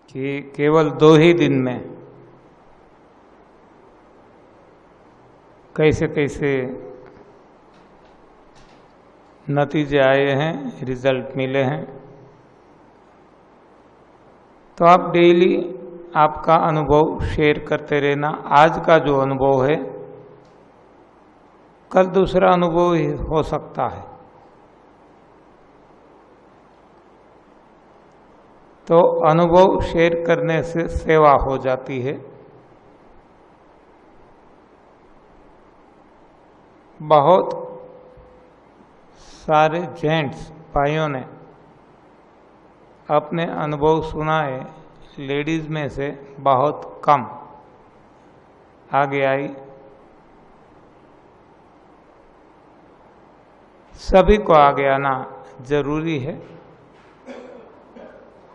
कि केवल 2 ही दिन में कैसे कैसे नतीजे आए हैं, रिजल्ट मिले हैं। तो आप डेली आपका अनुभव शेयर करते रहना। आज का जो अनुभव है कल दूसरा अनुभव ही हो सकता है। तो अनुभव शेयर करने से सेवा हो जाती है। बहुत सारे जेंट्स भाइयों ने अपने अनुभव सुनाए, लेडीज में से बहुत कम आगे आई। सभी को आगे आना जरूरी है।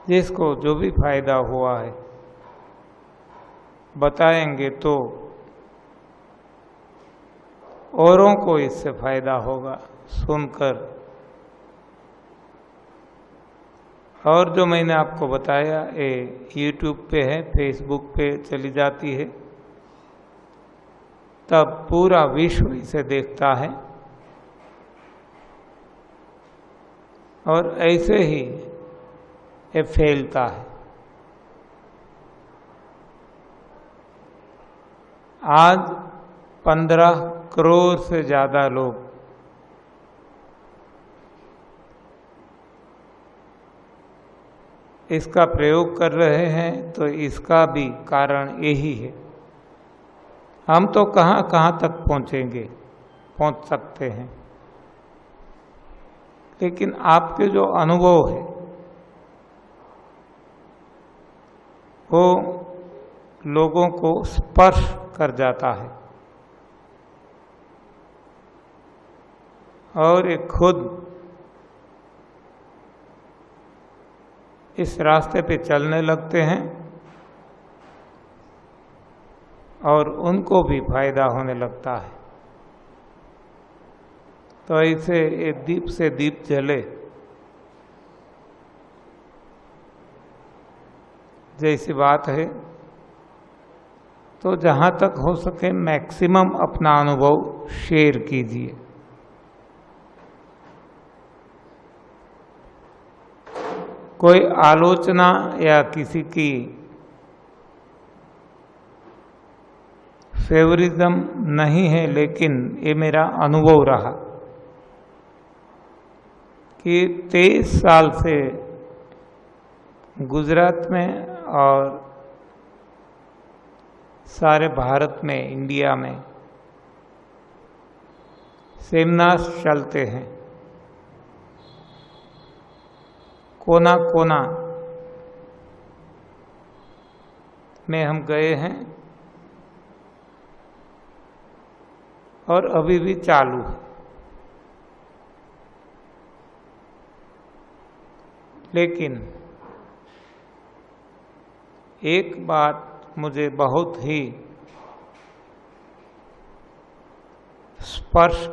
जिसको जो भी फायदा हुआ है बताएंगे तो औरों को इससे फायदा होगा सुनकर। और जो मैंने आपको बताया ये YouTube पे है, Facebook पे चली जाती है, तब पूरा विश्व इसे देखता है। और ऐसे ही ये फैलता है। आज 15 करोड़ से ज्यादा लोग इसका प्रयोग कर रहे हैं, तो इसका भी कारण यही है। हम तो कहाँ कहाँ तक पहुँचेंगे, पहुँच सकते हैं, लेकिन आपके जो अनुभव है वो लोगों को स्पर्श कर जाता है और ये खुद इस रास्ते पे चलने लगते हैं और उनको भी फायदा होने लगता है। तो ऐसे एक दीप से दीप जले जैसी बात है। तो जहाँ तक हो सके मैक्सिमम अपना अनुभव शेयर कीजिए। कोई आलोचना या किसी की फेवरिज्म नहीं है, लेकिन ये मेरा अनुभव रहा कि 23 साल से गुजरात में और सारे भारत में, इंडिया में सेमिनार्स चलते हैं। कोना कोना में हम गए हैं और अभी भी चालू है। लेकिन एक बात मुझे बहुत ही स्पर्श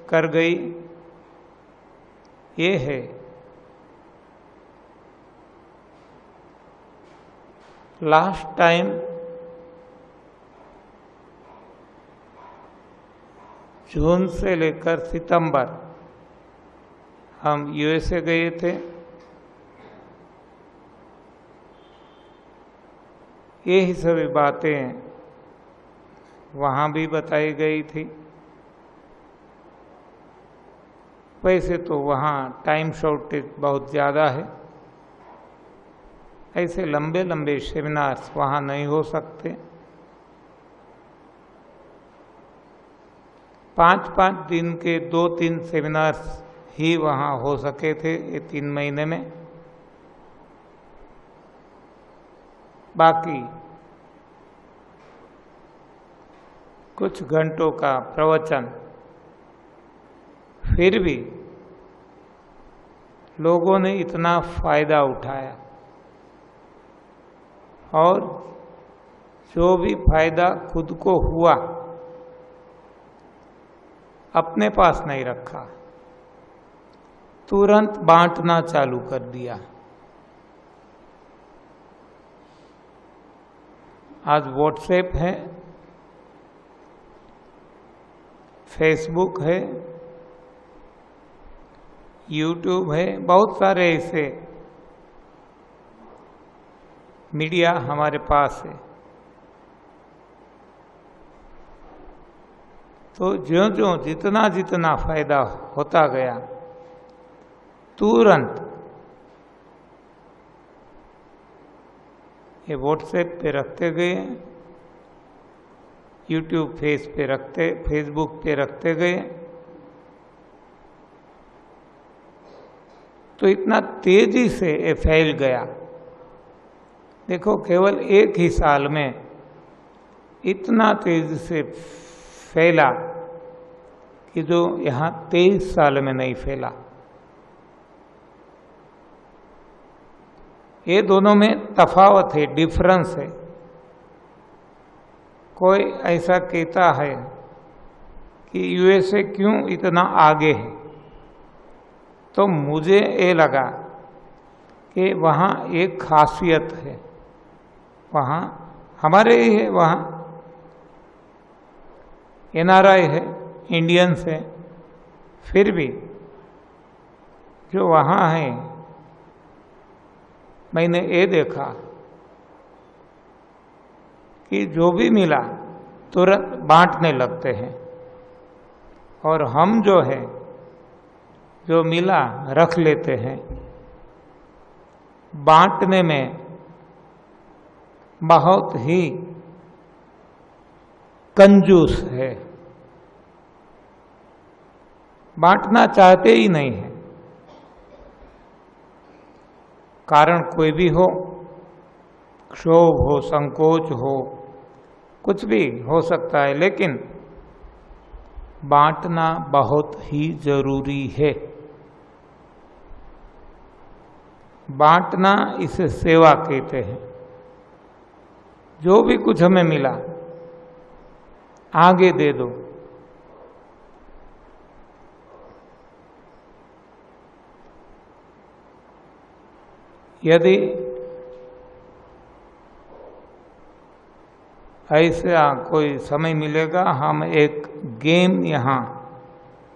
कर गई, ये है लास्ट टाइम जून से लेकर सितंबर हम यूएसए गए थे। यही सभी बातें वहाँ भी बताई गई थी। वैसे तो वहाँ टाइम शॉर्टेज बहुत ज़्यादा है, ऐसे लंबे लंबे सेमिनार्स वहाँ नहीं हो सकते। 5-5 दिन के 2-3 सेमिनार्स ही वहाँ हो सके थे ये 3 महीने में। बाकी कुछ घंटों का प्रवचन, फिर भी लोगों ने इतना फायदा उठाया और जो भी फायदा खुद को हुआ अपने पास नहीं रखा, तुरंत बांटना चालू कर दिया। आज व्हाट्सएप है, फेसबुक है, यूट्यूब है, बहुत सारे ऐसे मीडिया हमारे पास है। तो ज्यों ज्यों जितना जितना फायदा होता गया, तुरंत ये व्हाट्सएप पे रखते गए, यूट्यूब फेसबुक पे रखते गए, तो इतना तेजी से ये फैल गया। देखो केवल एक ही साल में इतना तेजी से फैला कि जो यहाँ 23 साल में नहीं फैला। ये दोनों में तफावत है, डिफरेंस है। कोई ऐसा कहता है कि यूएसए क्यों इतना आगे है, तो मुझे ये लगा कि वहाँ एक खासियत है। वहाँ हमारे ही है, वहाँ एनआरआई है, इंडियंस है, फिर भी जो वहाँ है, मैंने ये देखा कि जो भी मिला तुरंत बांटने लगते हैं, और हम जो है जो मिला रख लेते हैं। बांटने में बहुत ही कंजूस है, बांटना चाहते ही नहीं है। कारण कोई भी हो, क्षोभ हो, संकोच हो, कुछ भी हो सकता है, लेकिन बांटना बहुत ही जरूरी है। बांटना इसे सेवा कहते हैं। जो भी कुछ हमें मिला आगे दे दो। यदि ऐसा कोई समय मिलेगा, हम एक गेम यहाँ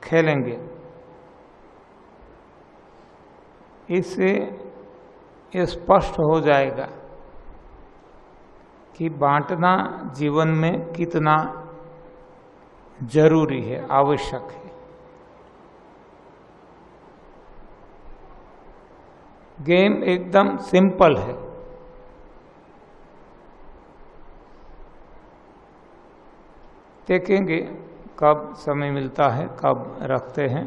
खेलेंगे। इससे ये स्पष्ट हो जाएगा कि बांटना जीवन में कितना जरूरी है, आवश्यक है। गेम एकदम सिंपल है। देखेंगे कब समय मिलता है, कब रखते हैं।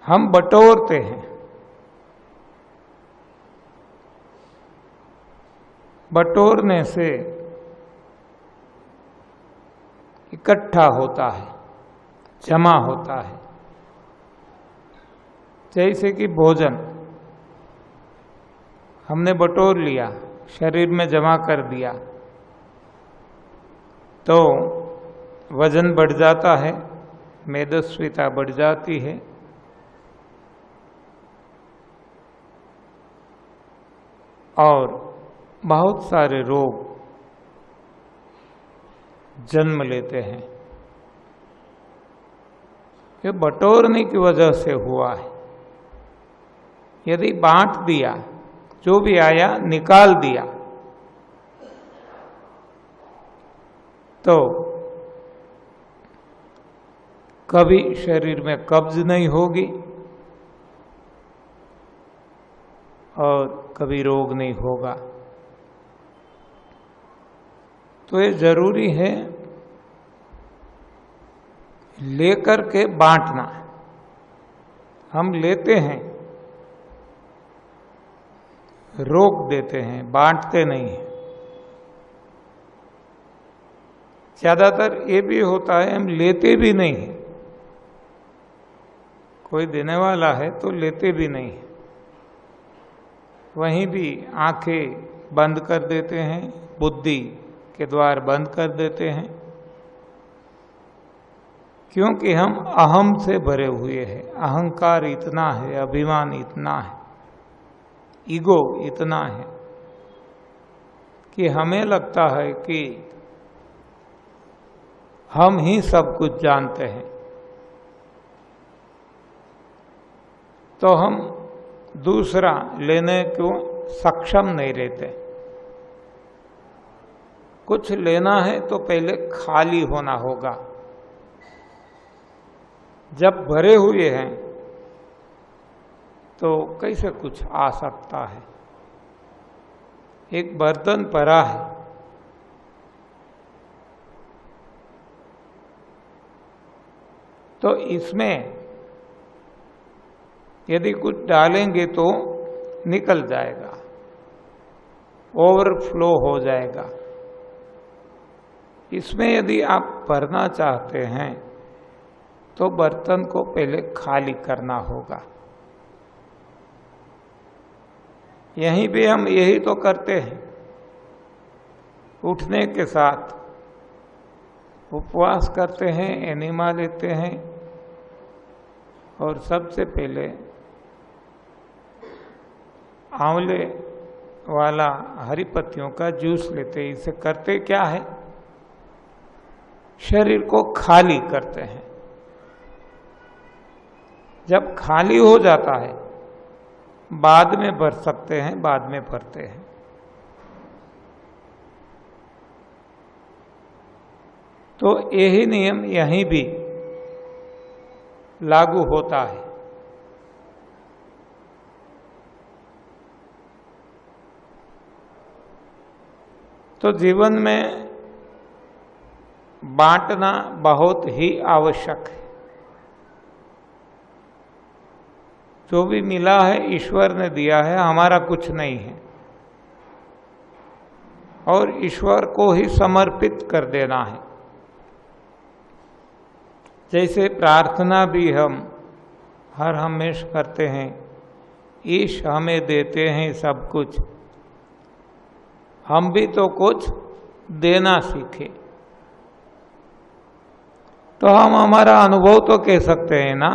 हम बटोरते हैं, बटोरने से इकट्ठा होता है, जमा होता है। जैसे कि भोजन हमने बटोर लिया, शरीर में जमा कर दिया, तो वजन बढ़ जाता है, मेदस्विता बढ़ जाती है, और बहुत सारे रोग जन्म लेते हैं। ये बटोरने की वजह से हुआ है। यदि बांट दिया, जो भी आया निकाल दिया, तो कभी शरीर में कब्ज नहीं होगी और कभी रोग नहीं होगा। तो ये जरूरी है लेकर के बांटना। हम लेते हैं, रोक देते हैं, बांटते नहीं हैं। ज्यादातर ये भी होता है हम लेते भी नहीं हैं। कोई देने वाला है तो लेते भी नहीं है, वहीं भी आंखें बंद कर देते हैं, बुद्धि के द्वार बंद कर देते हैं। क्योंकि हम अहम से भरे हुए हैं। अहंकार इतना है, अभिमान इतना है, ईगो इतना है कि हमें लगता है कि हम ही सब कुछ जानते हैं। तो हम दूसरा लेने को सक्षम नहीं रहते। कुछ लेना है तो पहले खाली होना होगा। जब भरे हुए हैं तो कैसे कुछ आ सकता है। एक बर्तन भरा है, तो इसमें यदि कुछ डालेंगे तो निकल जाएगा, ओवरफ्लो हो जाएगा। इसमें यदि आप भरना चाहते हैं तो बर्तन को पहले खाली करना होगा। यहीं भी हम यही तो करते हैं। उठने के साथ उपवास करते हैं, एनिमा लेते हैं और सबसे पहले आंवले वाला हरी पत्तियों का जूस लेते हैं। इसे करते क्या है? शरीर को खाली करते हैं। जब खाली हो जाता है बाद में भर सकते हैं, बाद में भरते हैं। तो यही नियम यहीं भी लागू होता है। तो जीवन में बांटना बहुत ही आवश्यक है। जो भी मिला है ईश्वर ने दिया है, हमारा कुछ नहीं है, और ईश्वर को ही समर्पित कर देना है। जैसे प्रार्थना भी हम हर हमेशा करते हैं, ईश हमें देते हैं सब कुछ, हम भी तो कुछ देना सीखे। तो हम हमारा अनुभव तो कह सकते हैं ना,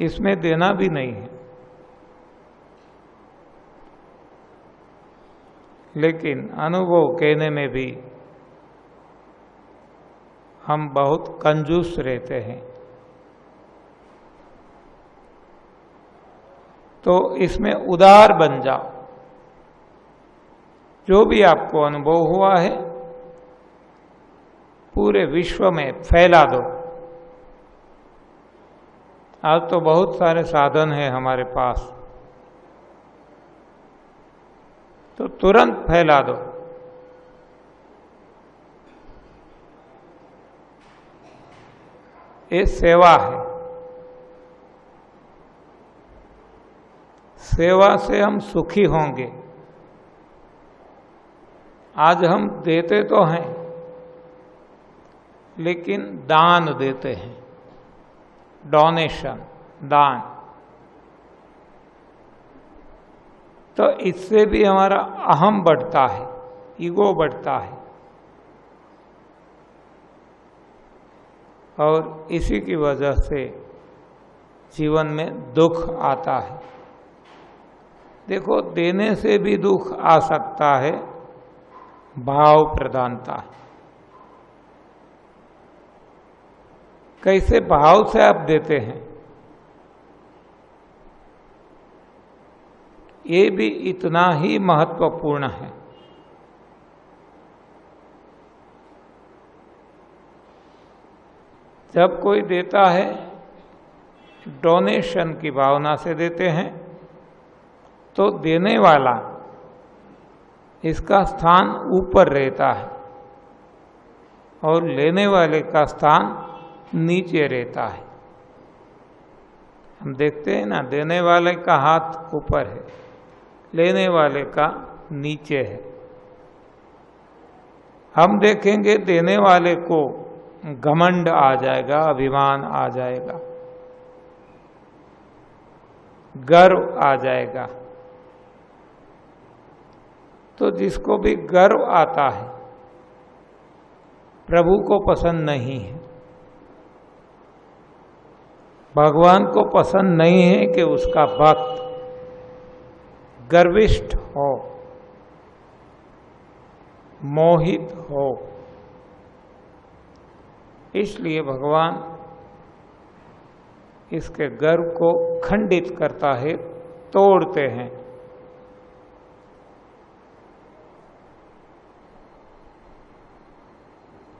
इसमें देना भी नहीं है। लेकिन अनुभव कहने में भी हम बहुत कंजूस रहते हैं। तो इसमें उदार बन जाओ। जो भी आपको अनुभव हुआ है पूरे विश्व में फैला दो। आज तो बहुत सारे साधन हैं हमारे पास, तो तुरंत फैला दो। ये सेवा है। सेवा से हम सुखी होंगे। आज हम देते तो हैं लेकिन दान देते हैं, डोनेशन, दान। तो इससे भी हमारा अहम बढ़ता है, ईगो बढ़ता है, और इसी की वजह से जीवन में दुख आता है। देखो, देने से भी दुख आ सकता है, भाव प्रधानता है। कैसे भाव से आप देते हैं, ये भी इतना ही महत्वपूर्ण है। जब कोई देता है डोनेशन की भावना से देते हैं तो देने वाला इसका स्थान ऊपर रहता है और लेने वाले का स्थान नीचे रहता है। हम देखते हैं ना, देने वाले का हाथ ऊपर है, लेने वाले का नीचे है। हम देखेंगे देने वाले को घमंड आ जाएगा, अभिमान आ जाएगा, गर्व आ जाएगा। तो जिसको भी गर्व आता है प्रभु को पसंद नहीं है। भगवान को पसंद नहीं है कि उसका भक्त गर्विष्ठ हो, मोहित हो। इसलिए भगवान इसके गर्व को खंडित करता है, तोड़ते हैं।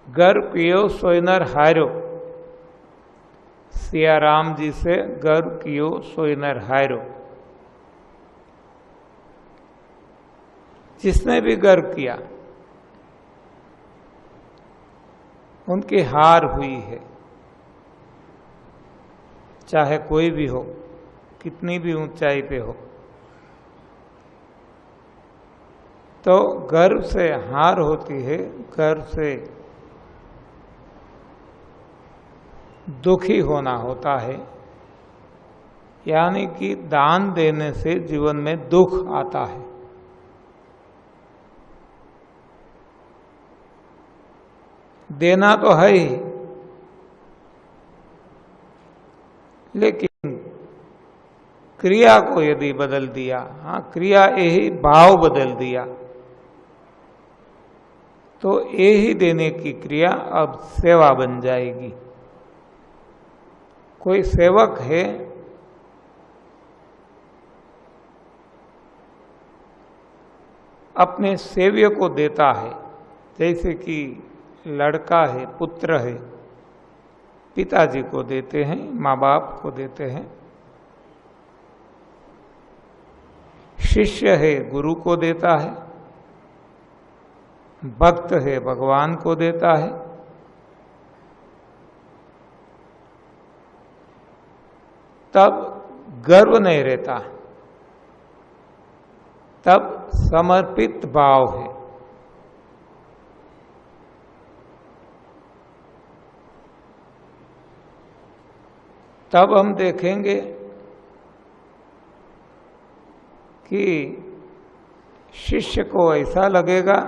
गर्व कियो सोई नर हारो, सिया राम जी से गर्व कियो सोई नर हारो। जिसने भी गर्व किया उनकी हार हुई है, चाहे कोई भी हो, कितनी भी ऊंचाई पे हो। तो गर्व से हार होती है, गर्व से दुखी होना होता है, यानी कि दान देने से जीवन में दुख आता है। देना तो है ही, लेकिन क्रिया को यदि बदल दिया, हाँ क्रिया यही भाव बदल दिया, तो यही देने की क्रिया अब सेवा बन जाएगी। कोई सेवक है, अपने सेव्य को देता है, जैसे कि लड़का है, पुत्र है, पिताजी को देते हैं, माँ बाप को देते हैं। शिष्य है, गुरु को देता है। भक्त है, भगवान को देता है। तब गर्व नहीं रहता, तब समर्पित भाव है। तब हम देखेंगे कि शिष्य को ऐसा लगेगा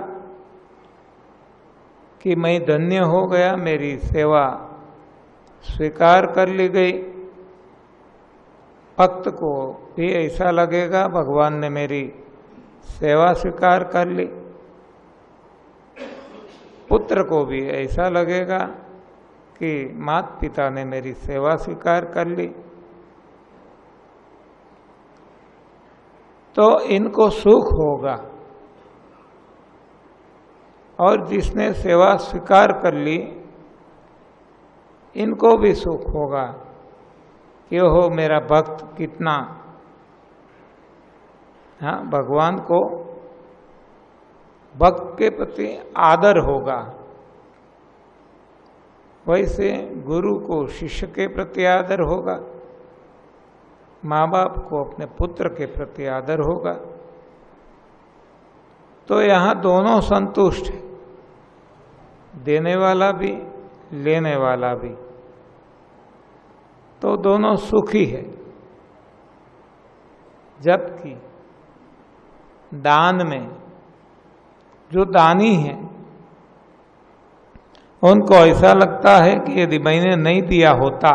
कि मैं धन्य हो गया, मेरी सेवा स्वीकार कर ली गई। भक्त को भी ऐसा लगेगा भगवान ने मेरी सेवा स्वीकार कर ली। पुत्र को भी ऐसा लगेगा कि माता पिता ने मेरी सेवा स्वीकार कर ली। तो इनको सुख होगा, और जिसने सेवा स्वीकार कर ली इनको भी सुख होगा कि हो मेरा भक्त कितना, हाँ भगवान को भक्त के प्रति आदर होगा। वैसे गुरु को शिष्य के प्रति आदर होगा, माँ बाप को अपने पुत्र के प्रति आदर होगा। तो यहाँ दोनों संतुष्ट है, देने वाला भी लेने वाला भी, तो दोनों सुखी है। जबकि दान में जो दानी है उनको ऐसा लगता है कि यदि मैंने नहीं दिया होता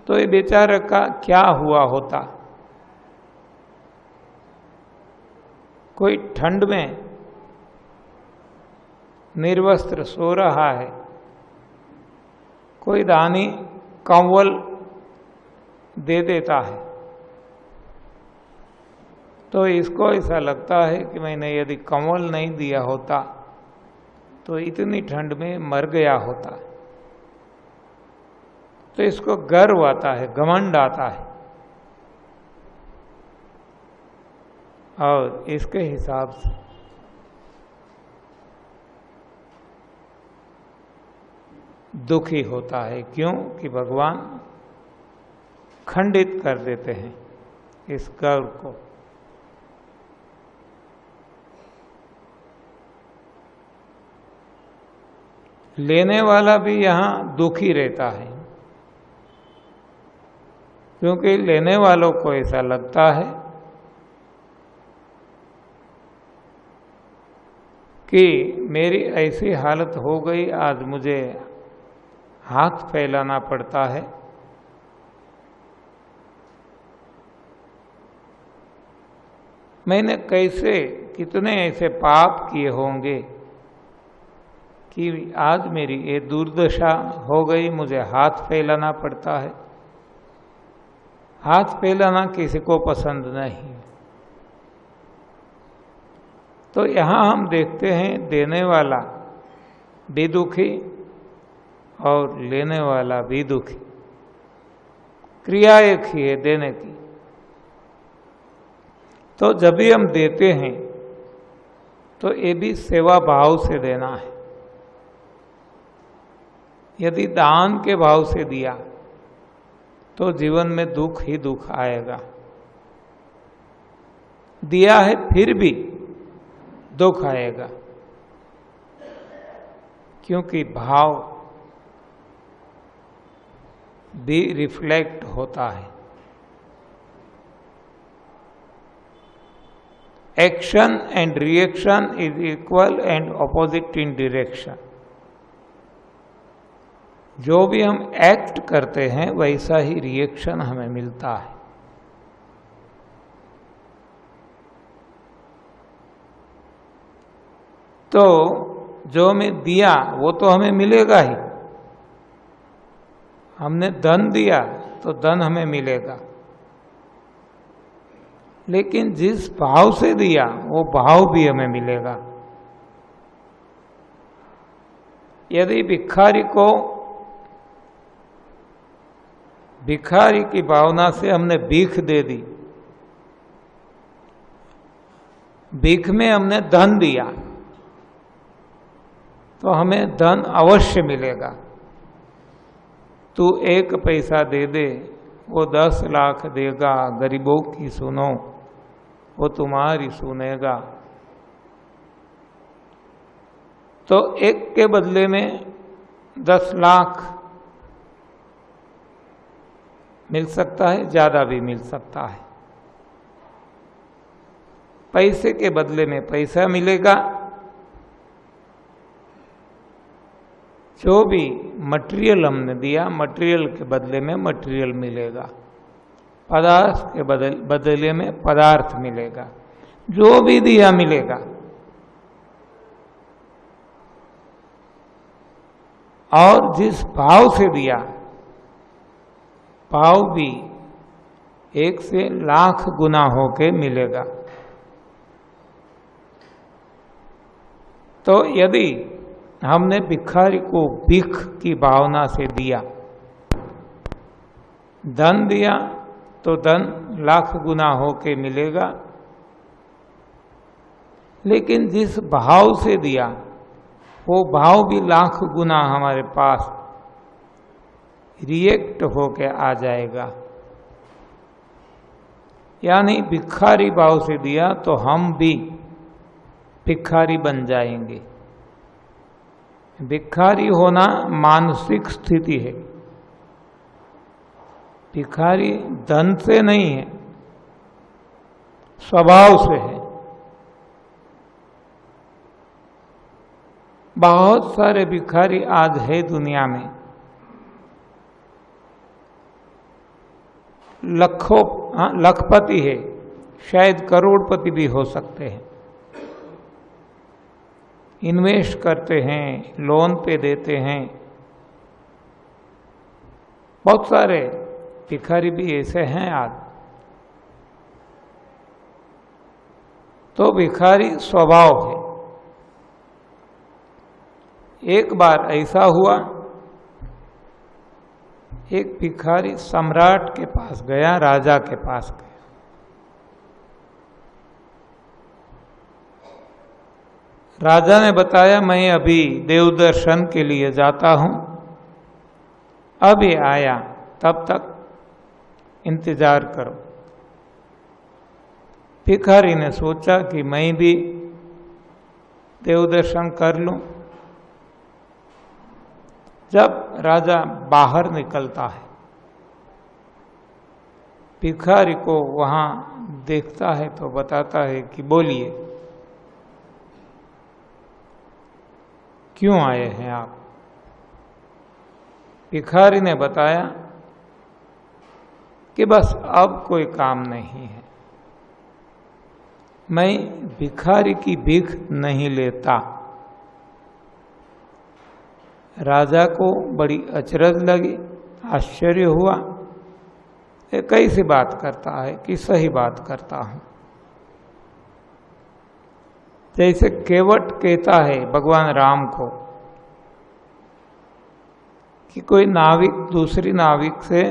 तो ये बेचारे का क्या हुआ होता। कोई ठंड में निर्वस्त्र सो रहा है, कोई दानी कंबल दे देता है, तो इसको ऐसा लगता है कि मैंने यदि कंबल नहीं दिया होता तो इतनी ठंड में मर गया होता। तो इसको गर्व आता है, घमंड आता है, और इसके हिसाब से दुखी होता है। क्यों कि भगवान खंडित कर देते हैं इस गर्व को। लेने वाला भी यहां दुखी रहता है, क्योंकि लेने वालों को ऐसा लगता है कि मेरी ऐसी हालत हो गई, आज मुझे हाथ फैलाना पड़ता है। मैंने कैसे कितने ऐसे पाप किए होंगे कि आज मेरी ये दुर्दशा हो गई, मुझे हाथ फैलाना पड़ता है। हाथ फैलाना किसी को पसंद नहीं। तो यहां हम देखते हैं देने वाला भी दुखी और लेने वाला भी दुखी। क्रिया एक ही है देने की। तो जब भी हम देते हैं तो ये भी सेवा भाव से देना है। यदि दान के भाव से दिया तो जीवन में दुख ही दुख आएगा। दिया है फिर भी दुख आएगा, क्योंकि भाव भी रिफ्लेक्ट होता है। Action and reaction is equal and opposite in direction. जो भी हम एक्ट करते हैं वैसा ही रिएक्शन हमें मिलता है। तो जो हमें दिया वो तो हमें मिलेगा ही। हमने धन दिया तो धन हमें मिलेगा, लेकिन जिस भाव से दिया वो भाव भी हमें मिलेगा। यदि भिखारी की भावना से हमने भीख दे दी, भीख में हमने धन दिया, तो हमें धन अवश्य मिलेगा। तू 1 पैसा दे दे, वो 10 लाख देगा। गरीबों की सुनो, वो तुम्हारी सुनेगा। तो 1 के बदले में 10 लाख मिल सकता है, ज्यादा भी मिल सकता है। पैसे के बदले में पैसा मिलेगा। जो भी मटेरियल हमने दिया, मटेरियल के बदले में मटेरियल मिलेगा। पदार्थ के बदले में पदार्थ मिलेगा। जो भी दिया मिलेगा। और जिस भाव से दिया, भाव भी 1 से लाख गुना होके मिलेगा। तो यदि हमने भिखारी को भीख की भावना से दिया, धन दिया तो धन लाख गुना होके मिलेगा, लेकिन जिस भाव से दिया वो भाव भी लाख गुना हमारे पास रिएक्ट होके आ जाएगा। यानी भिखारी भाव से दिया तो हम भी भिखारी बन जाएंगे। भिखारी होना मानसिक स्थिति है। भिखारी धन से नहीं है, स्वभाव से है। बहुत सारे भिखारी आज है दुनिया में। लखपति है, शायद करोड़पति भी हो सकते हैं। इन्वेस्ट करते हैं, लोन पे देते हैं। बहुत सारे भिखारी भी ऐसे हैं आज। तो भिखारी स्वभाव है। एक बार ऐसा हुआ, एक भिखारी सम्राट के पास गया, राजा के पास गया। राजा ने बताया, मैं अभी देव दर्शन के लिए जाता हूं, अभी आया, तब तक इंतजार करो। भिखारी ने सोचा कि मैं भी देव दर्शन कर लूं। जब राजा बाहर निकलता है, भिखारी को वहां देखता है तो बताता है कि बोलिए, क्यों आए हैं आप? भिखारी ने बताया कि बस अब कोई काम नहीं है, मैं भिखारी की भीख नहीं लेता। राजा को बड़ी अचरज लगी, आश्चर्य हुआ, ये कैसी बात करता है कि सही बात करता हूं। जैसे केवट कहता है भगवान राम को कि कोई नाविक दूसरी नाविक से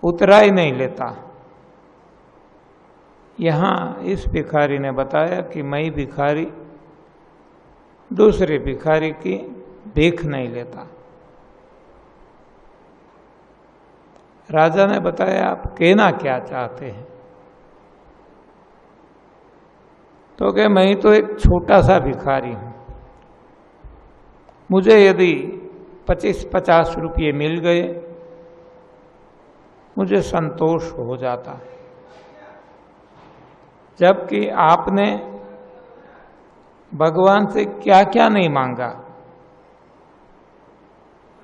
उतरा ही नहीं लेता, यहां इस भिखारी ने बताया कि मैं भिखारी दूसरे भिखारी की भीख नहीं लेता। राजा ने बताया आप कहना क्या चाहते हैं? तो क्या मैं तो एक छोटा सा भिखारी हूं, मुझे यदि 25-50 रुपये मिल गए मुझे संतोष हो जाता, जबकि आपने भगवान से क्या क्या नहीं मांगा।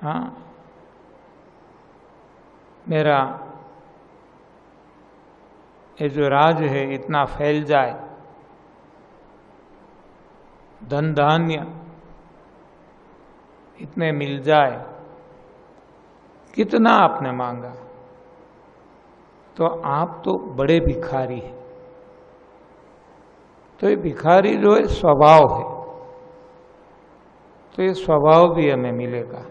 हाँ, मेरा ये जो राज है इतना फैल जाए, धन धान्य इतने मिल जाए, कितना आपने मांगा? तो आप तो बड़े भिखारी हैं। तो ये भिखारी जो है स्वभाव है, तो ये स्वभाव भी हमें मिलेगा।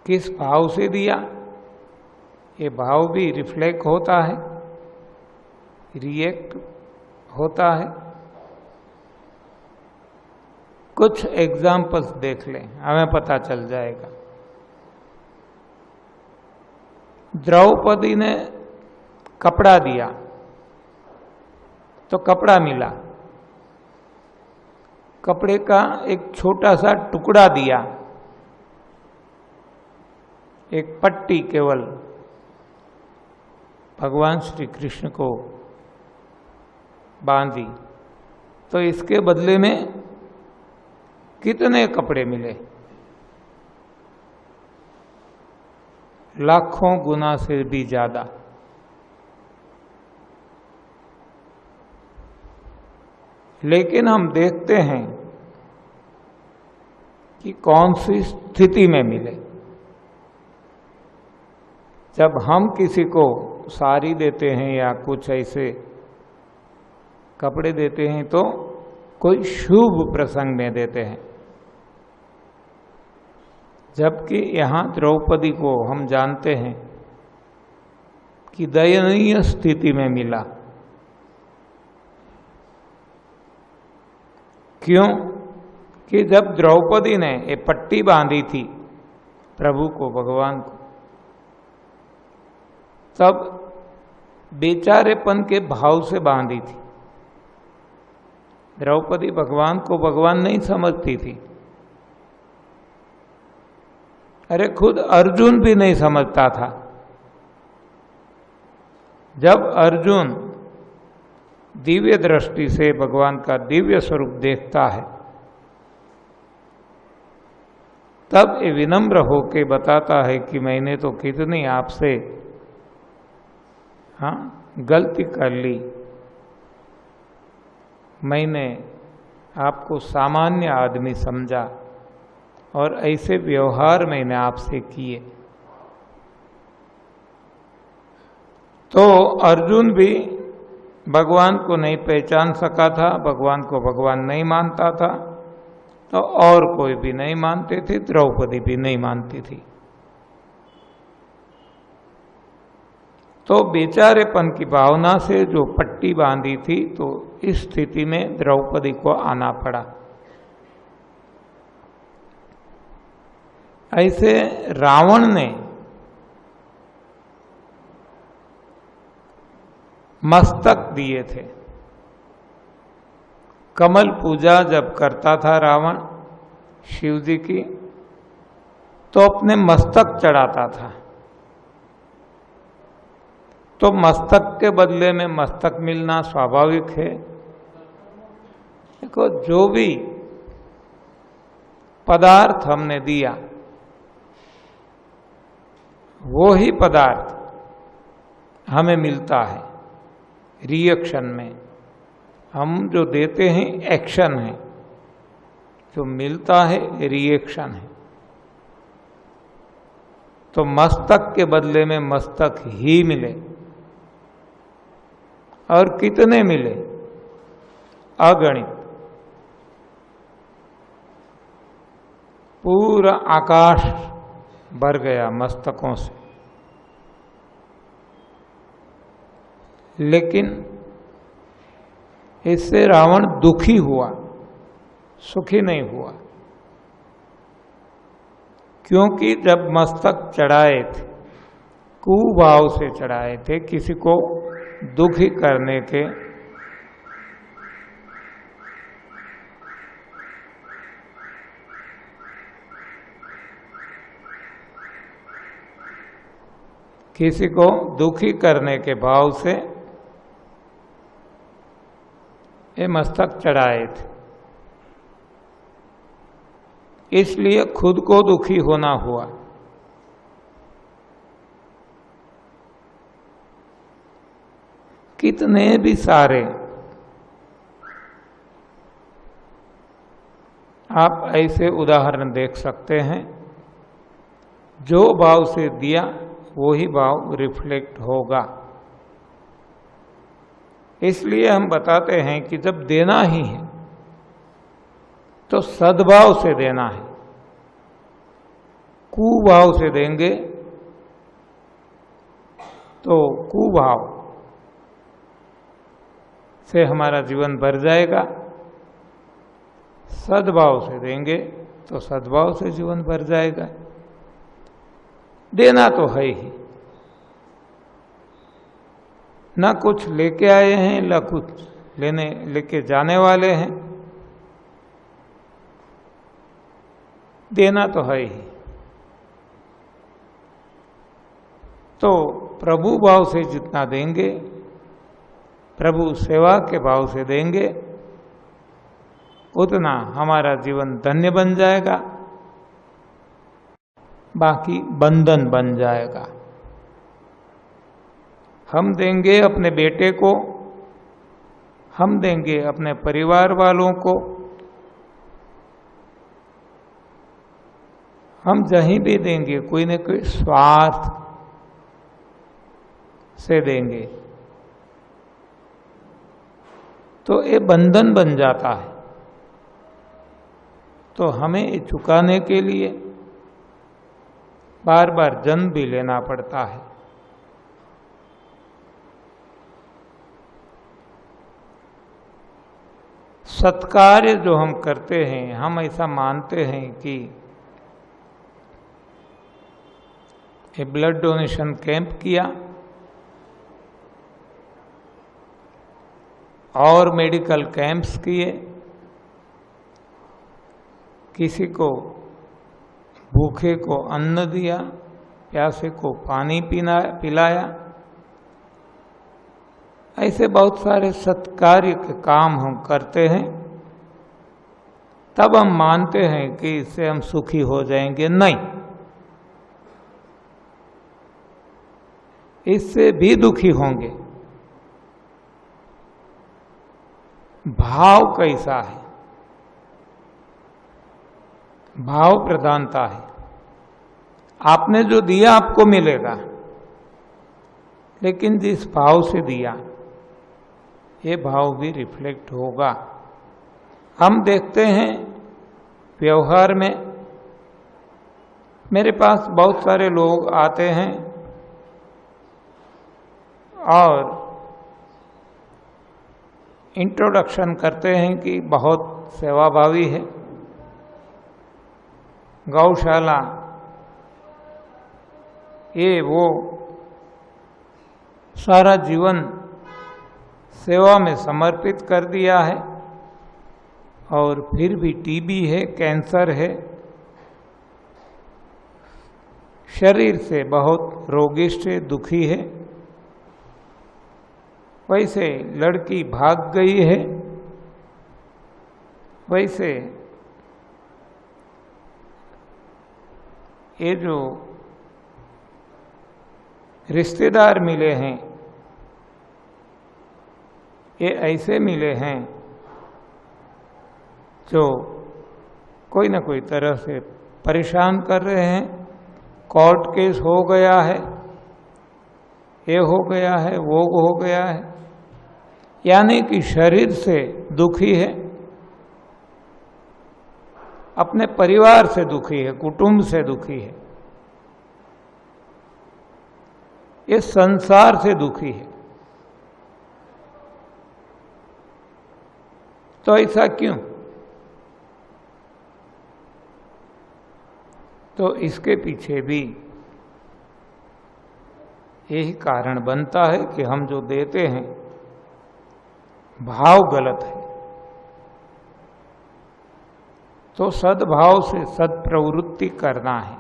किस भाव से दिया, ये भाव भी रिफ्लेक्ट होता है, रिएक्ट होता है। कुछ एग्जाम्पल्स देख लें, हमें पता चल जाएगा। द्रौपदी ने कपड़ा दिया तो कपड़ा मिला, कपड़े का एक छोटा सा टुकड़ा दिया, एक पट्टी केवल भगवान श्री कृष्ण को बांधी, तो इसके बदले में कितने कपड़े मिले? लाखों गुना से भी ज्यादा। लेकिन हम देखते हैं कि कौन सी स्थिति में मिले। जब हम किसी को साड़ी देते हैं या कुछ ऐसे कपड़े देते हैं तो कोई शुभ प्रसंग में देते हैं, जबकि यहाँ द्रौपदी को हम जानते हैं कि दयनीय स्थिति में मिला। क्यों? कि जब द्रौपदी ने ये पट्टी बांधी थी प्रभु को, भगवान को, तब बेचारेपन के भाव से बांधी थी। द्रौपदी भगवान को भगवान नहीं समझती थी। अरे खुद अर्जुन भी नहीं समझता था। जब अर्जुन दिव्य दृष्टि से भगवान का दिव्य स्वरूप देखता है, तब ये विनम्र होके बताता है कि मैंने तो कितनी आपसे गलती कर ली, मैंने आपको सामान्य आदमी समझा और ऐसे व्यवहार मैंने आपसे किए। तो अर्जुन भी भगवान को नहीं पहचान सका था, भगवान को भगवान नहीं मानता था, तो और कोई भी नहीं मानते थे, द्रौपदी भी नहीं मानती थी। तो बेचारेपन की भावना से जो पट्टी बांधी थी, तो इस स्थिति में द्रौपदी को आना पड़ा। ऐसे रावण ने मस्तक दिए थे। कमल पूजा जब करता था रावण शिव जी की, तो अपने मस्तक चढ़ाता था। तो मस्तक के बदले में मस्तक मिलना स्वाभाविक है। देखो, जो भी पदार्थ हमने दिया, वो ही पदार्थ हमें मिलता है रिएक्शन में। हम जो देते हैं एक्शन है, जो मिलता है रिएक्शन है। तो मस्तक के बदले में मस्तक ही मिले, और कितने मिले? अगणित। पूरा आकाश भर गया मस्तकों से। लेकिन इससे रावण दुखी हुआ, सुखी नहीं हुआ। क्योंकि जब मस्तक चढ़ाए थे, कुभाव से चढ़ाए थे, किसी को दुखी करने के, किसी को दुखी करने के भाव से ये मस्तक चढ़ाए थे। इसलिए खुद को दुखी होना हुआ। कितने भी सारे आप ऐसे उदाहरण देख सकते हैं, जो भाव से दिया वही भाव रिफ्लेक्ट होगा। इसलिए हम बताते हैं कि जब देना ही है तो सद्भाव से देना है। कुभाव से देंगे तो कुभाव से हमारा जीवन भर जाएगा, सद्भाव से देंगे तो सद्भाव से जीवन भर जाएगा। देना तो है ही, ना कुछ लेके आए हैं, ना कुछ लेके जाने वाले हैं। देना तो है ही। तो प्रभु भाव से जितना देंगे, प्रभु सेवा के भाव से देंगे, उतना हमारा जीवन धन्य बन जाएगा, बाकी बंधन बन जाएगा। हम देंगे अपने बेटे को, हम देंगे अपने परिवार वालों को, हम जहीं भी देंगे कोई न कोई स्वार्थ से देंगे, तो ये बंधन बन जाता है। तो हमें ये चुकाने के लिए बार बार जन्म भी लेना पड़ता है। सत्कार्य जो हम करते हैं, हम ऐसा मानते हैं कि ये ब्लड डोनेशन कैंप किया और मेडिकल कैंप्स किए, किसी को भूखे को अन्न दिया, प्यासे को पानी पिलाया, ऐसे बहुत सारे सत्कार्य के काम हम करते हैं। तब हम मानते हैं कि इससे हम सुखी हो जाएंगे। नहीं, इससे भी दुखी होंगे। भाव कैसा है? भाव प्रधानता है। आपने जो दिया आपको मिलेगा, लेकिन जिस भाव से दिया ये भाव भी रिफ्लेक्ट होगा। हम देखते हैं व्यवहार में, मेरे पास बहुत सारे लोग आते हैं और इंट्रोडक्शन करते हैं कि बहुत सेवाभावी है, गौशाला ये वो, सारा जीवन सेवा में समर्पित कर दिया है, और फिर भी टीबी है, कैंसर है, शरीर से बहुत रोगिष्ठ है, दुखी है। वैसे लड़की भाग गई है, वैसे ये जो रिश्तेदार मिले हैं, ये ऐसे मिले हैं जो कोई ना कोई तरह से परेशान कर रहे हैं। कोर्ट केस हो गया है, ये हो गया है, वो हो गया है, यानी कि शरीर से दुखी है, अपने परिवार से दुखी है, कुटुंब से दुखी है, ये संसार से दुखी है। तो ऐसा क्यों? तो इसके पीछे भी यही कारण बनता है कि हम जो देते हैं भाव गलत है। तो सद्भाव से सत्प्रवृत्ति करना है।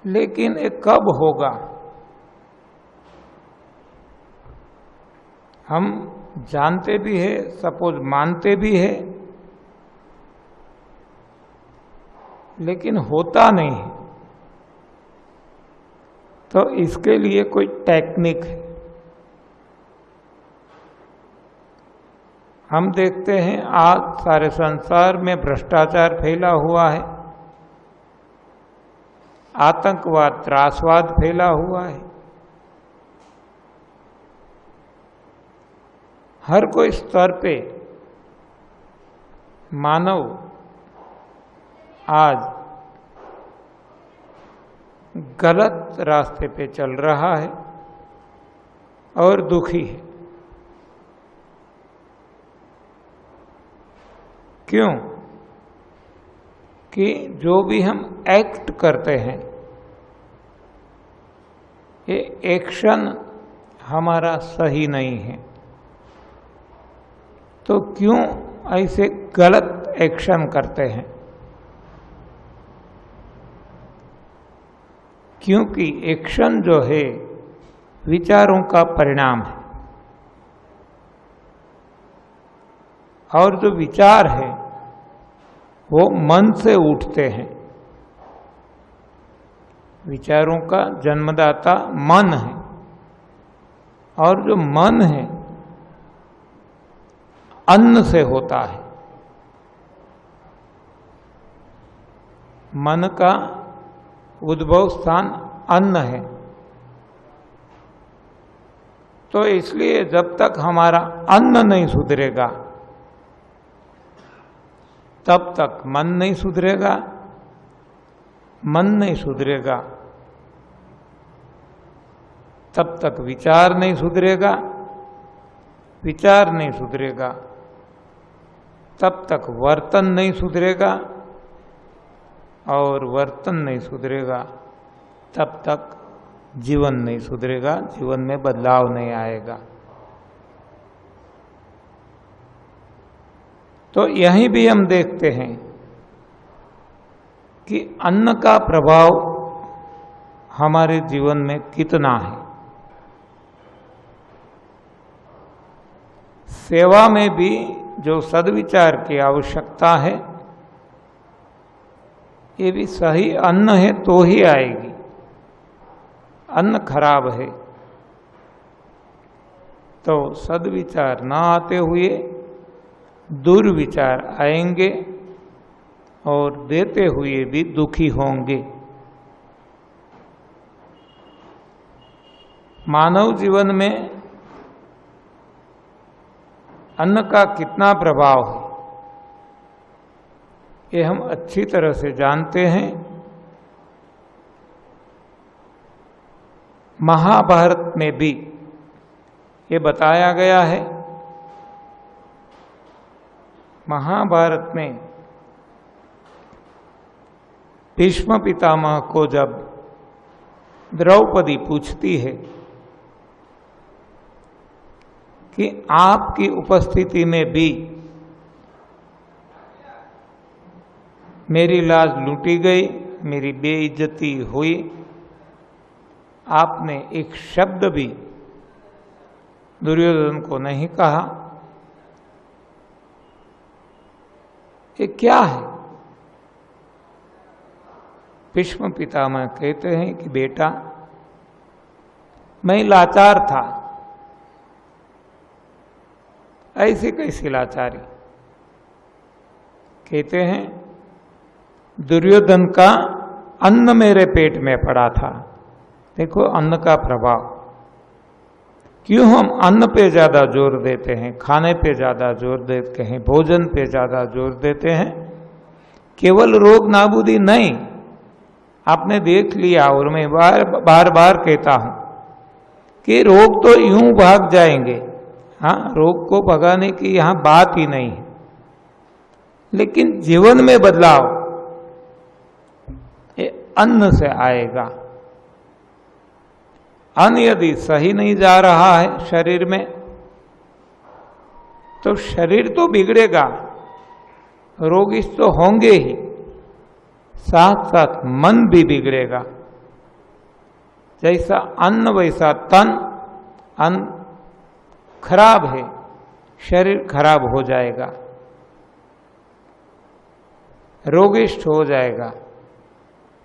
लेकिन ये कब होगा? हम जानते भी है, सपोज मानते भी है, लेकिन होता नहीं है। तो इसके लिए कोई टेक्निक है। हम देखते हैं आज सारे संसार में भ्रष्टाचार फैला हुआ है, आतंकवाद, त्रासवाद फैला हुआ है। हर कोई स्तर पे मानव आज गलत रास्ते पे चल रहा है और दुखी है। क्यों? कि जो भी हम एक्ट करते हैं, ये एक्शन हमारा सही नहीं है। तो क्यों ऐसे गलत एक्शन करते हैं? क्योंकि एक्शन जो है विचारों का परिणाम है, और जो विचार है वो मन से उठते हैं। विचारों का जन्मदाता मन है, और जो मन है अन्न से होता है। मन का उद्भव स्थान अन्न है। तो इसलिए जब तक हमारा अन्न नहीं सुधरेगा, तब तक मन नहीं सुधरेगा। मन नहीं सुधरेगा तब तक विचार नहीं सुधरेगा। विचार नहीं सुधरेगा तब तक वर्तन नहीं सुधरेगा, और वर्तन नहीं सुधरेगा तब तक जीवन नहीं सुधरेगा, जीवन में बदलाव नहीं आएगा। तो यहीं भी हम देखते हैं कि अन्न का प्रभाव हमारे जीवन में कितना है। सेवा में भी जो सद्विचार की आवश्यकता है, ये भी सही अन्न है तो ही आएगी। अन्न खराब है तो सद्विचार न आते हुए दुर्विचार आएंगे, और देते हुए भी दुखी होंगे। मानव जीवन में अन्न का कितना प्रभाव है, ये हम अच्छी तरह से जानते हैं। महाभारत में भी ये बताया गया है। महाभारत में भीष्म पितामह को जब द्रौपदी पूछती है कि आपकी उपस्थिति में भी मेरी लाज लूटी गई, मेरी बेइज्जती हुई, आपने एक शब्द भी दुर्योधन को नहीं कहा, ये क्या है? भीष्म पितामह कहते हैं कि बेटा, मैं लाचार था। ऐसी कैसी लाचारी? कहते हैं दुर्योधन का अन्न मेरे पेट में पड़ा था। देखो अन्न का प्रभाव। क्यों हम अन्न पे ज्यादा जोर देते हैं, खाने पे ज्यादा जोर देते हैं, भोजन पे ज्यादा जोर देते हैं? केवल रोग नाबूदी नहीं, आपने देख लिया, और मैं बार बार कहता हूं कि रोग तो यूं भाग जाएंगे। हाँ, रोग को भगाने की यहां बात ही नहीं है, लेकिन जीवन में बदलाव ये अन्न से आएगा। अन्न यदि सही नहीं जा रहा है शरीर में, तो शरीर तो बिगड़ेगा, रोगिष्ट तो होंगे ही, साथ साथ मन भी बिगड़ेगा। जैसा अन्न वैसा तन। अन्न खराब है, शरीर खराब हो जाएगा, रोगिष्ट हो जाएगा।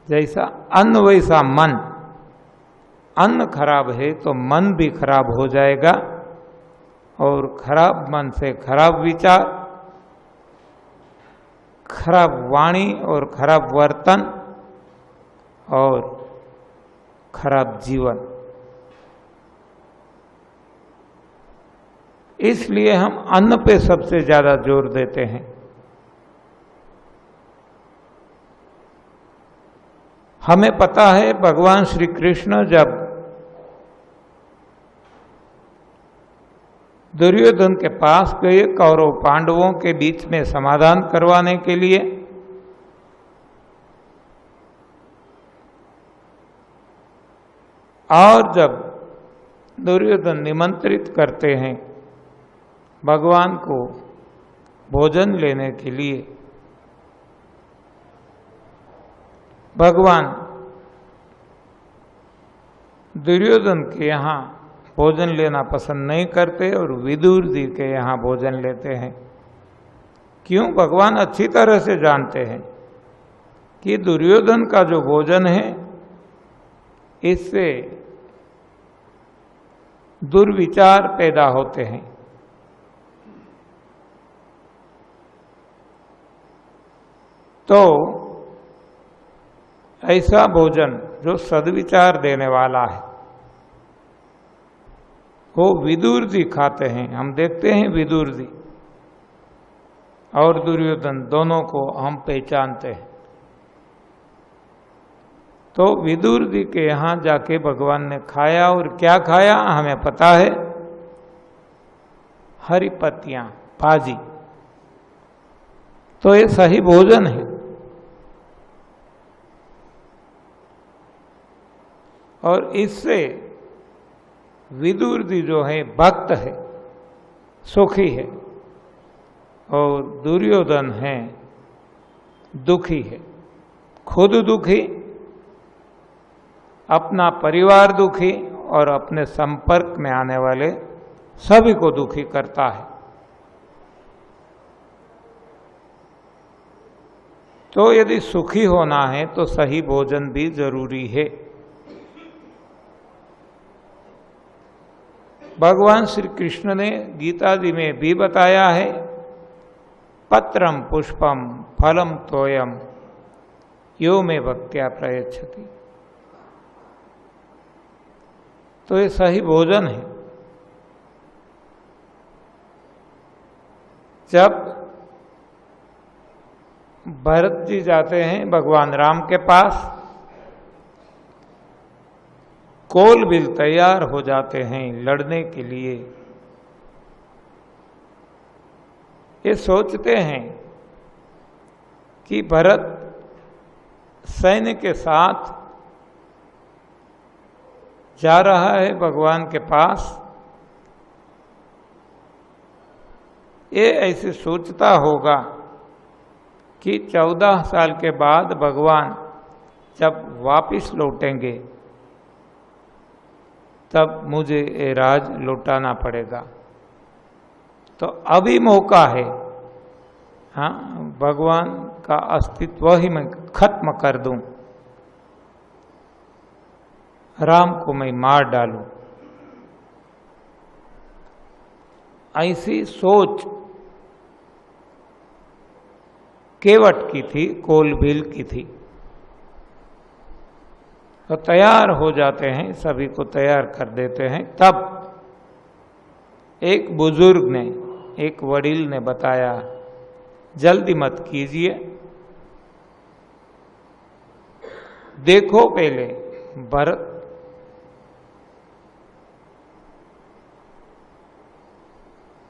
जैसा अन्न वैसा मन। अन्न खराब है तो मन भी खराब हो जाएगा, और खराब मन से खराब विचार, खराब वाणी और खराब वर्तन और खराब जीवन। इसलिए हम अन्न पे सबसे ज्यादा जोर देते हैं। हमें पता है भगवान श्री कृष्ण जब दुर्योधन के पास गए कौरव पांडवों के बीच में समाधान करवाने के लिए, और जब दुर्योधन निमंत्रित करते हैं भगवान को भोजन लेने के लिए, भगवान दुर्योधन के यहाँ भोजन लेना पसंद नहीं करते और विदुर जी के यहाँ भोजन लेते हैं। क्यों? भगवान अच्छी तरह से जानते हैं कि दुर्योधन का जो भोजन है इससे दुर्विचार पैदा होते हैं। तो ऐसा भोजन जो सद्विचार देने वाला है वो विदुर जी खाते हैं। हम देखते हैं विदुर जी और दुर्योधन दोनों को हम पहचानते हैं। तो विदुर जी के यहाँ जाके भगवान ने खाया, और क्या खाया हमें पता है, हरी पत्तियां, भाजी। तो ये सही भोजन है। और इससे विदुर जी जो है भक्त है, सुखी है, और दुर्योधन है दुखी है। खुद दुखी, अपना परिवार दुखी, और अपने संपर्क में आने वाले सभी को दुखी करता है। तो यदि सुखी होना है तो सही भोजन भी जरूरी है। भगवान श्री कृष्ण ने गीता जी में भी बताया है, पत्रम पुष्पम फलम तोयम यो में भक्त्या प्रयच्छति। तो ये सही भोजन है। जब भरत जी जाते हैं भगवान राम के पास, कोल बिल तैयार हो जाते हैं लड़ने के लिए। ये सोचते हैं कि भरत सैन्य के साथ जा रहा है भगवान के पास। ये ऐसे सोचता होगा कि 14 साल के बाद भगवान जब वापिस लौटेंगे तब मुझे ये राज लौटाना पड़ेगा। तो अभी मौका है हाँ, भगवान का अस्तित्व ही मैं खत्म कर दूं, राम को मैं मार डालूं, ऐसी सोच केवट की थी, कोलभील की थी। तो तैयार हो जाते हैं, सभी को तैयार कर देते हैं। तब एक बुजुर्ग ने, एक वडील ने बताया, जल्दी मत कीजिए, देखो पहले भरत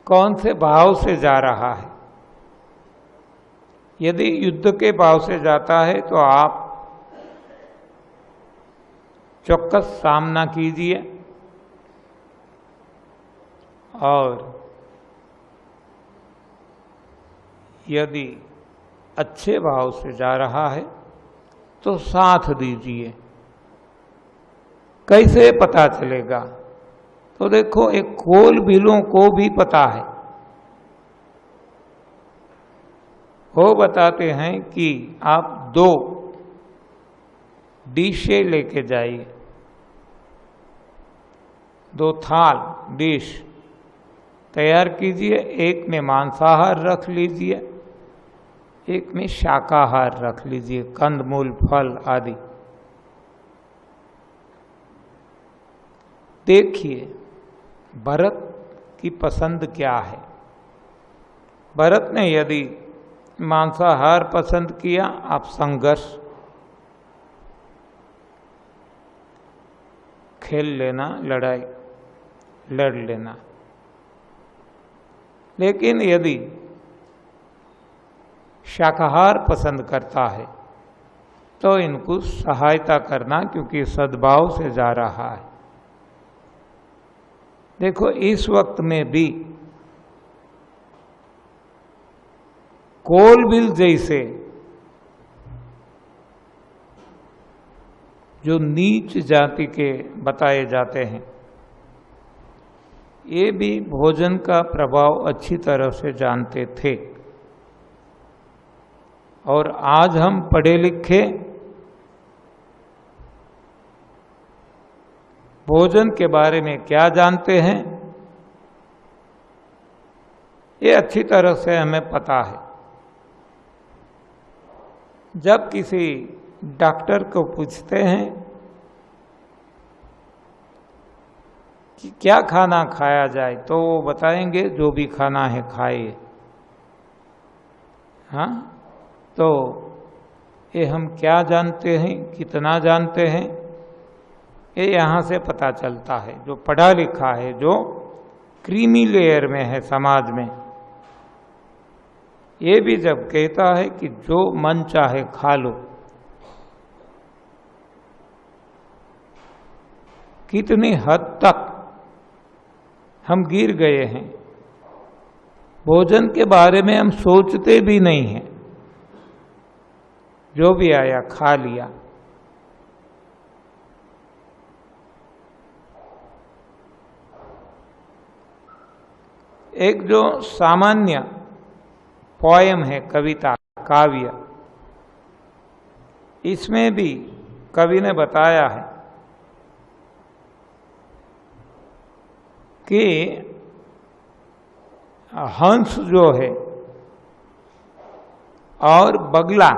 कौन से भाव से जा रहा है। यदि युद्ध के भाव से जाता है तो आप चौकस सामना कीजिए, और यदि अच्छे भाव से जा रहा है तो साथ दीजिए। कैसे पता चलेगा? तो देखो, एक कोलभीलों को भी पता है। वो बताते हैं कि आप 2 डिशें लेके जाइए, 2 थाल डिश तैयार कीजिए। एक में मांसाहार रख लीजिए, एक में शाकाहार रख लीजिए, कंदमूल, फल आदि। देखिए भरत की पसंद क्या है। भरत ने यदि मांसाहार पसंद किया, आप संघर्ष खेल लेना, लड़ाई लड़ लेना। लेकिन यदि शाकाहार पसंद करता है तो इनको सहायता करना, क्योंकि सद्भाव से जा रहा है। देखो, इस वक्त में भी कोलभील जैसे जो नीच जाति के बताए जाते हैं, ये भी भोजन का प्रभाव अच्छी तरह से जानते थे। और आज हम पढ़े लिखे भोजन के बारे में क्या जानते हैं, ये अच्छी तरह से हमें पता है। जब किसी डॉक्टर को पूछते हैं कि क्या खाना खाया जाए, तो वो बताएंगे जो भी खाना है खाइए। हाँ, तो ये हम क्या जानते हैं, कितना जानते हैं, ये यहाँ से पता चलता है। जो पढ़ा लिखा है, जो क्रीमी लेयर में है समाज में, ये भी जब कहता है कि जो मन चाहे खा लो, कितनी हद तक हम गिर गए हैं। भोजन के बारे में हम सोचते भी नहीं हैं, जो भी आया खा लिया। एक जो सामान्य पोयम है, कविता, काव्य, इसमें भी कवि ने बताया है कि हंस जो है और बगला,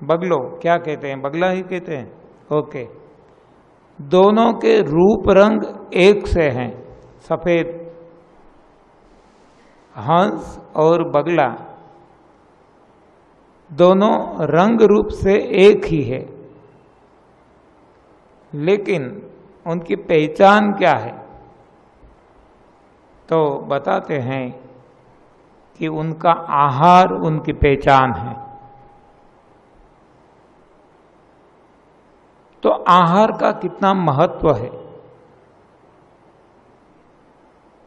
बगलो क्या कहते हैं, बगला ही कहते हैं, ओके, दोनों के रूप रंग एक से हैं। सफेद हंस और बगला दोनों रंग रूप से एक ही है, लेकिन उनकी पहचान क्या है? तो बताते हैं कि उनका आहार उनकी पहचान है। तो आहार का कितना महत्व है,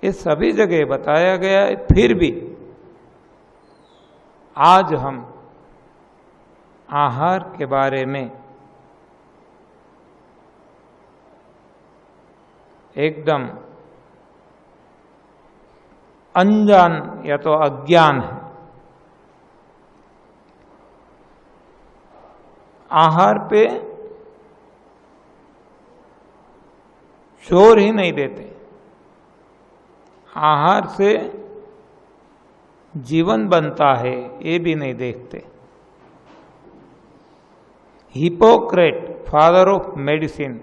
ये सभी जगह बताया गया है। फिर भी आज हम आहार के बारे में एकदम अनजान या तो अज्ञान है। आहार पे जोर ही नहीं देते, आहार से जीवन बनता है ये भी नहीं देखते। हिपोक्रेट, फादर ऑफ मेडिसिन,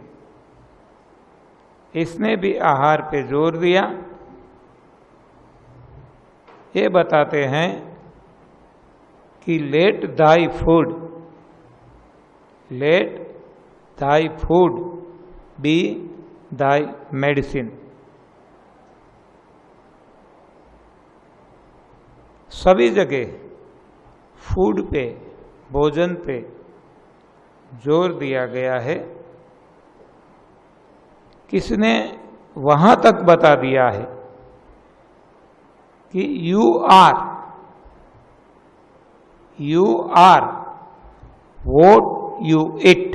इसने भी आहार पे जोर दिया। ये बताते हैं कि लेट दाई फूड बी दाई मेडिसिन। सभी जगह फूड पे, भोजन पे जोर दिया गया है। किसने वहां तक बता दिया है कि you are what you eat.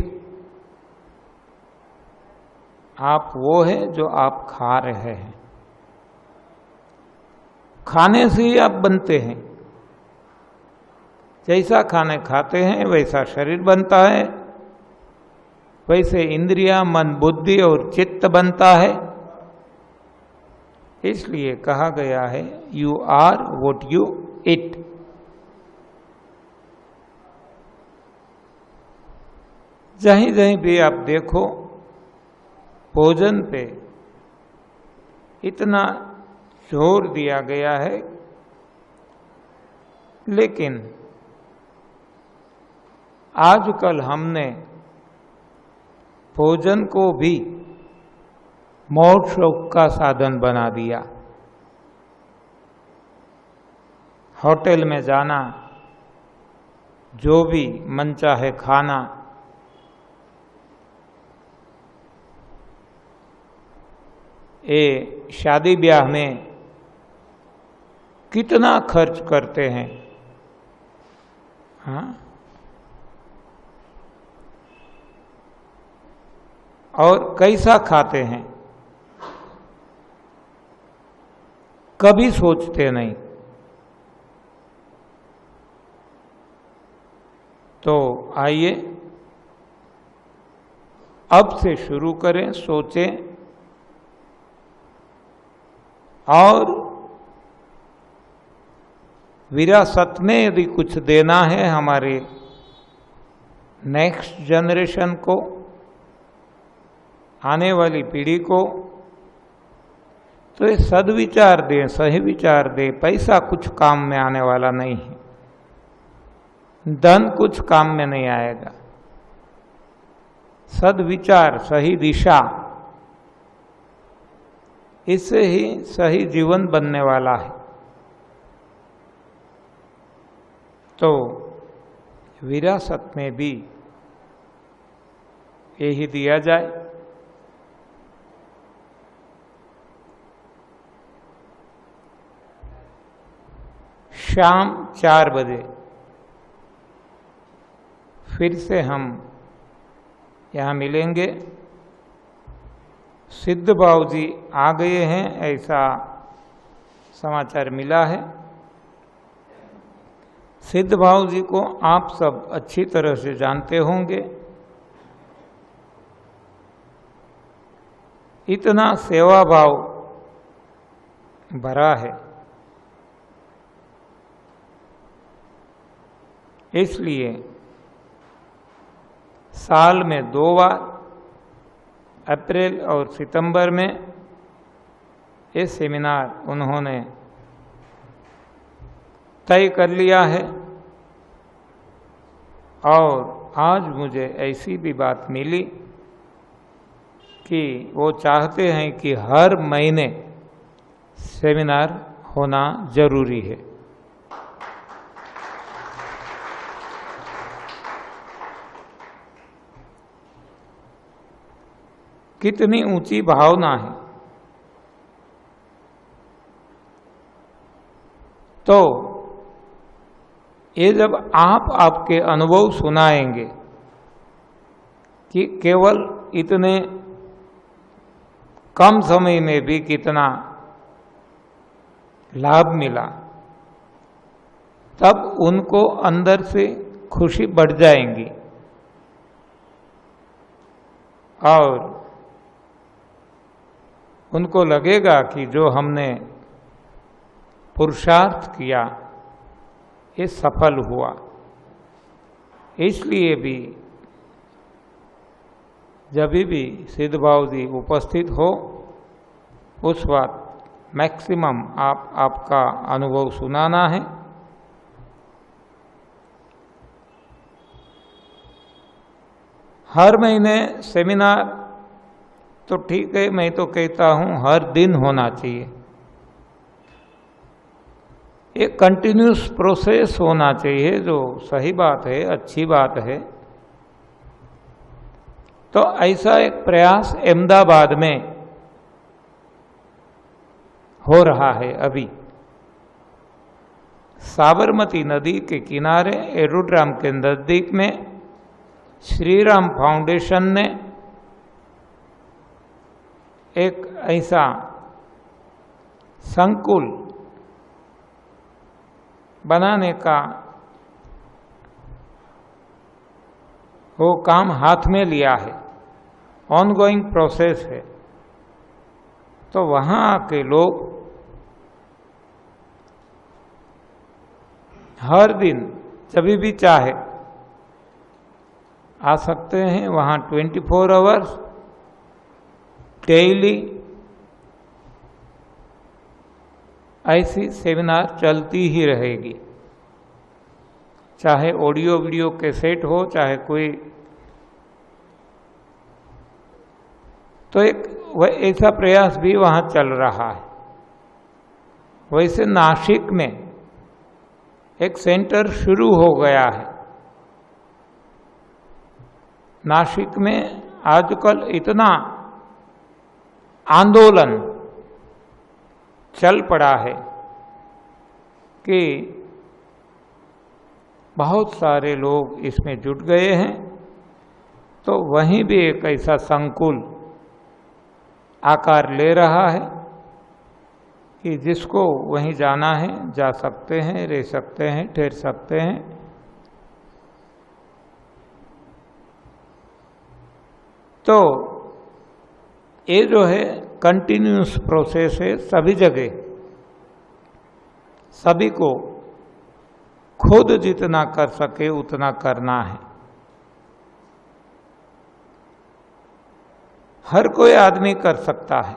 आप वो है जो आप खा रहे हैं। खाने से ही आप बनते हैं। जैसा खाने खाते हैं वैसा शरीर बनता है, वैसे इंद्रियां, मन, बुद्धि और चित्त बनता है। इसलिए कहा गया है you are what you eat. जहीं जहीं भी आप देखो भोजन पे इतना जोर दिया गया है, लेकिन आजकल हमने भोजन को भी मौज शौक का साधन बना दिया। होटल में जाना, जो भी मन चाहे खाना, ये शादी ब्याह में कितना खर्च करते हैं। हाँ, और कैसा खाते हैं कभी सोचते नहीं। तो आइए अब से शुरू करें, सोचें और विरासत में यदि कुछ देना है हमारे नेक्स्ट जनरेशन को, आने वाली पीढ़ी को, तो ये सद्विचार दें, सही विचार दें। पैसा कुछ काम में आने वाला नहीं है, धन कुछ काम में नहीं आएगा। सद्विचार, सही दिशा, इससे ही सही जीवन बनने वाला है। तो विरासत में भी यही दिया जाए। शाम 4 बजे फिर से हम यहाँ मिलेंगे। सिद्ध बाबू जी आ गए हैं ऐसा समाचार मिला है। सिद्ध बाबू जी को आप सब अच्छी तरह से जानते होंगे। इतना सेवा भाव भरा है, इसलिए साल में 2 बार, अप्रैल और सितंबर में, ये सेमिनार उन्होंने तय कर लिया है। और आज मुझे ऐसी भी बात मिली कि वो चाहते हैं कि हर महीने सेमिनार होना जरूरी है। कितनी ऊंची भावना है। तो ये जब आप आपके अनुभव सुनाएंगे कि केवल इतने कम समय में भी कितना लाभ मिला, तब उनको अंदर से खुशी बढ़ जाएंगी। और उनको लगेगा कि जो हमने पुरुषार्थ किया ये सफल हुआ। इसलिए भी जब भी सिद्ध भाव जी उपस्थित हो उस वक्त मैक्सिमम आपका अनुभव सुनाना है। हर महीने सेमिनार तो ठीक है, मैं तो कहता हूँ हर दिन होना चाहिए। एक कंटिन्यूस प्रोसेस होना चाहिए, जो सही बात है, अच्छी बात है। तो ऐसा एक प्रयास अहमदाबाद में हो रहा है। अभी साबरमती नदी के किनारे एरोड्राम के नजदीक में श्री राम फाउंडेशन ने एक ऐसा संकुल बनाने का वो काम हाथ में लिया है, ऑनगोइंग प्रोसेस है। तो वहाँ के लोग हर दिन जब भी चाहे आ सकते हैं। वहाँ 24 आवर्स डेली ऐसी सेमिनार चलती ही रहेगी, चाहे ऑडियो वीडियो कैसेट हो, चाहे कोई। तो एक ऐसा प्रयास भी वहाँ चल रहा है। वैसे नासिक में एक सेंटर शुरू हो गया है। नासिक में आजकल इतना आंदोलन चल पड़ा है कि बहुत सारे लोग इसमें जुट गए हैं। तो वहीं भी एक ऐसा संकुल आकार ले रहा है कि जिसको वहीं जाना है जा सकते हैं, रह सकते हैं, ठहर सकते हैं। तो ये जो है कंटिन्यूस प्रोसेस है, सभी जगह सभी को खुद जितना कर सके उतना करना है। हर कोई आदमी कर सकता है।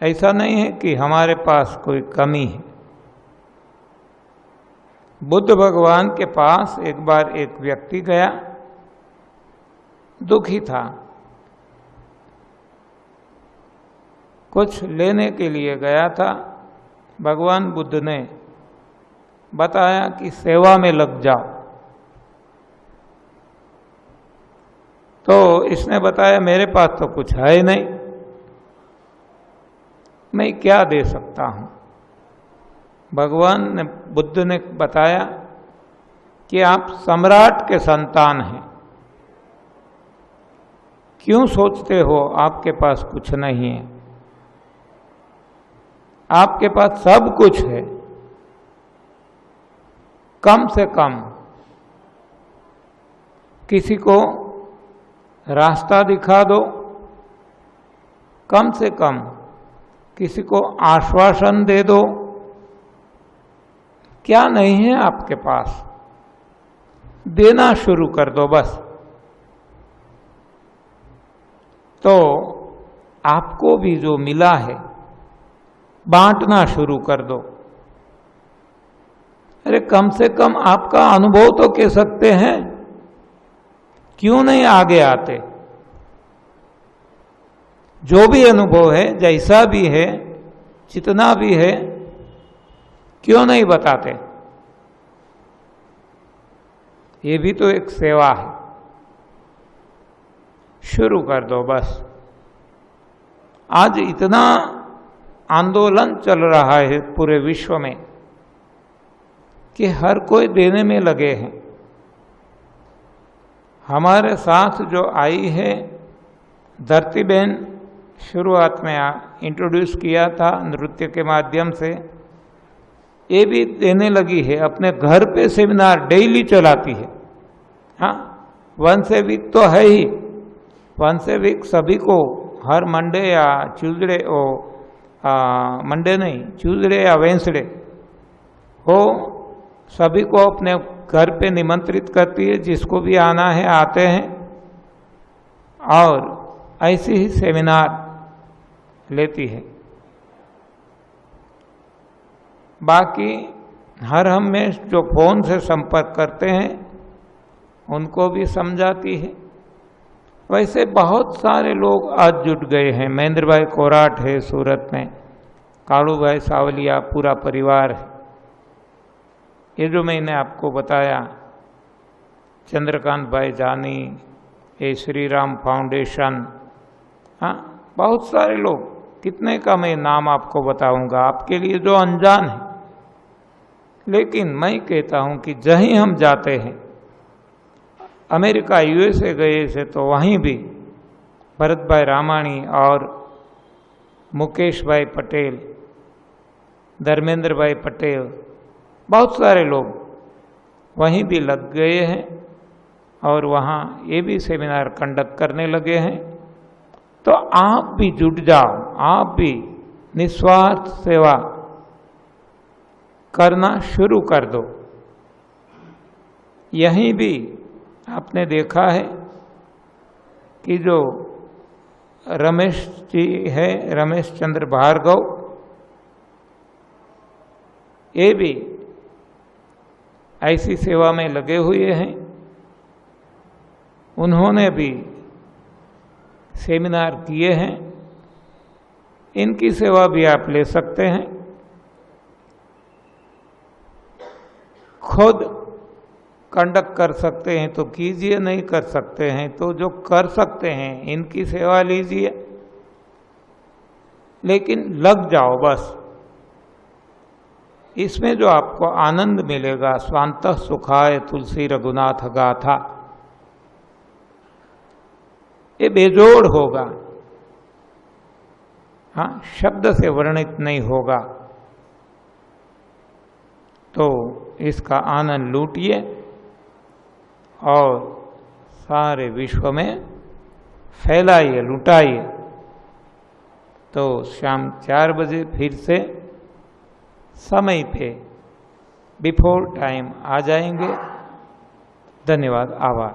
ऐसा नहीं है कि हमारे पास कोई कमी है। बुद्ध भगवान के पास एक बार एक व्यक्ति गया, दुखी था, कुछ लेने के लिए गया था। भगवान बुद्ध ने बताया कि सेवा में लग जाओ। तो इसने बताया मेरे पास तो कुछ है नहीं, मैं क्या दे सकता हूं। भगवान ने बुद्ध ने बताया कि आप सम्राट के संतान हैं, क्यों सोचते हो आपके पास कुछ नहीं है। आपके पास सब कुछ है। कम से कम किसी को रास्ता दिखा दो, कम से कम किसी को आश्वासन दे दो। क्या नहीं है आपके पास, देना शुरू कर दो बस। तो आपको भी जो मिला है बांटना शुरू कर दो। अरे कम से कम आपका अनुभव तो कह सकते हैं, क्यों नहीं आगे आते। जो भी अनुभव है, जैसा भी है, जितना भी है, क्यों नहीं बताते। ये भी तो एक सेवा है। शुरू कर दो बस। आज इतना आंदोलन चल रहा है पूरे विश्व में कि हर कोई देने में लगे हैं। हमारे साथ जो आई है धरती बहन, शुरुआत में इंट्रोड्यूस किया था नृत्य के माध्यम से, ये भी देने लगी है। अपने घर पे सेमिनार डेली चलाती है। हाँ, वंस ए वीक तो है ही, वंस ए वीक सभी को हर मंडे या ट्यूसडे ओ मंडे नहीं, ट्यूसडे या वेंसडे वो सभी को अपने घर पे निमंत्रित करती है, जिसको भी आना है आते हैं, और ऐसी ही सेमिनार लेती है। बाकी हर हमें जो फोन से संपर्क करते हैं उनको भी समझाती है। वैसे बहुत सारे लोग आज जुट गए हैं। महेंद्र भाई कोराट है सूरत में, कालू भाई सावलिया, पूरा परिवार है। ये जो मैंने आपको बताया, चंद्रकांत भाई जानी, ये श्री राम फाउंडेशन, हाँ बहुत सारे लोग, कितने का मैं नाम आपको बताऊंगा आपके लिए जो अनजान है। लेकिन मैं कहता हूं कि जहीं हम जाते हैं, अमेरिका यूएसए गए से तो वहीं भी भरत भाई रामाणी और मुकेश भाई पटेल, धर्मेंद्र भाई पटेल, बहुत सारे लोग वहीं भी लग गए हैं और वहाँ ये भी सेमिनार कंडक्ट करने लगे हैं। तो आप भी जुट जाओ, आप भी निस्वार्थ सेवा करना शुरू कर दो। यहीं भी आपने देखा है कि जो रमेश जी है, रमेश चंद्र भार्गव, ये भी ऐसी सेवा में लगे हुए हैं। उन्होंने भी सेमिनार किए हैं, इनकी सेवा भी आप ले सकते हैं। खुद कंडक्ट कर सकते हैं तो कीजिए, नहीं कर सकते हैं तो जो कर सकते हैं इनकी सेवा लीजिए, लेकिन लग जाओ बस। इसमें जो आपको आनंद मिलेगा, स्वांतः सुखाय तुलसी रघुनाथ गाथा, ये बेजोड़ होगा, हाँ शब्द से वर्णित नहीं होगा। तो इसका आनंद लूटिए और सारे विश्व में फैलाइए, लुटाइए। तो शाम 4 बजे फिर से समय पे बिफोर टाइम आ जाएंगे। धन्यवाद, आभार।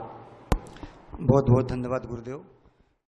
बहुत बहुत धन्यवाद गुरुदेव।